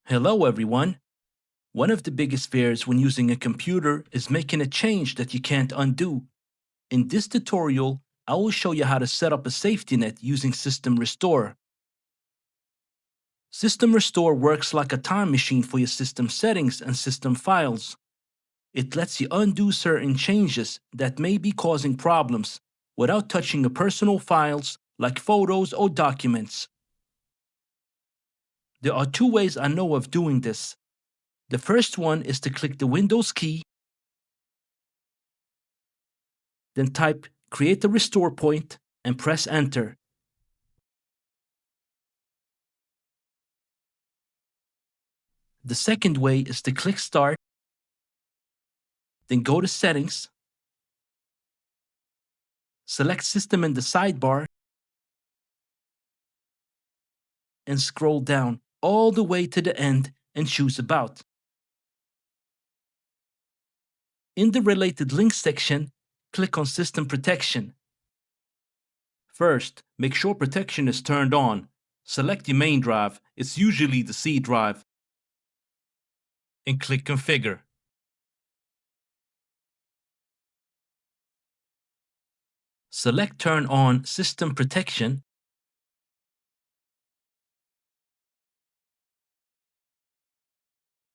Hello everyone! One of the biggest fears when using a computer is making a change that you can't undo. In this tutorial, I will show you how to set up a safety net using System Restore. System Restore works like a time machine for your system settings and system files. It lets you undo certain changes that may be causing problems without touching your personal files like photos or documents. There are two ways I know of doing this. The first one is to click the Windows key, then type Create a Restore Point and press Enter. The second way is to click Start, then go to Settings, select System in the sidebar, and scroll down all the way to the end and choose About. In the Related Links section, click on System Protection. First, make sure protection is turned on. Select your main drive, it's usually the C drive, and click Configure. Select Turn on System Protection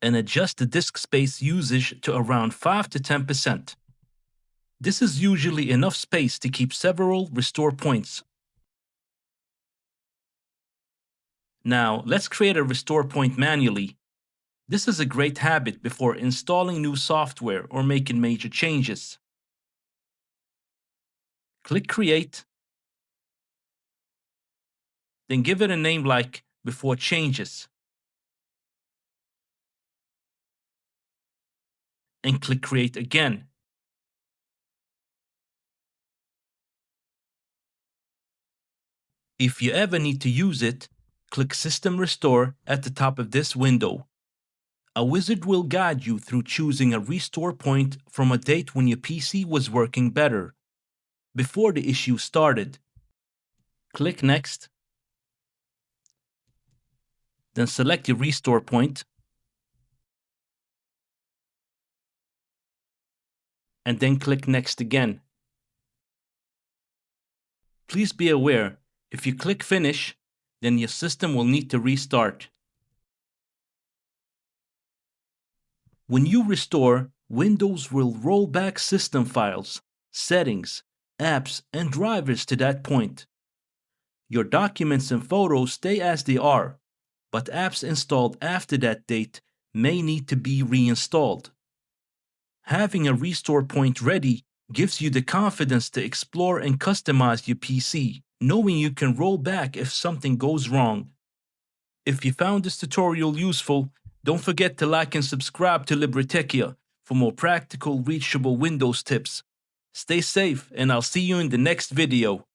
and adjust the disk space usage to around 5 to 10%. This is usually enough space to keep several restore points. Now, let's create a restore point manually. This is a great habit before installing new software or making major changes. Click Create, then give it a name like Before Changes, and click Create again. If you ever need to use it, click System Restore at the top of this window. A wizard will guide you through choosing a restore point from a date when your PC was working better, before the issue started. Click Next, then select your restore point, and then click Next again. Please be aware, if you click Finish, then your system will need to restart. When you restore, Windows will roll back system files, settings, apps, and drivers to that point. Your documents and photos stay as they are, but apps installed after that date may need to be reinstalled. Having a restore point ready gives you the confidence to explore and customize your PC, knowing you can roll back if something goes wrong. If you found this tutorial useful, don't forget to like and subscribe to Libritechia for more practical, reachable Windows tips. Stay safe, and I'll see you in the next video.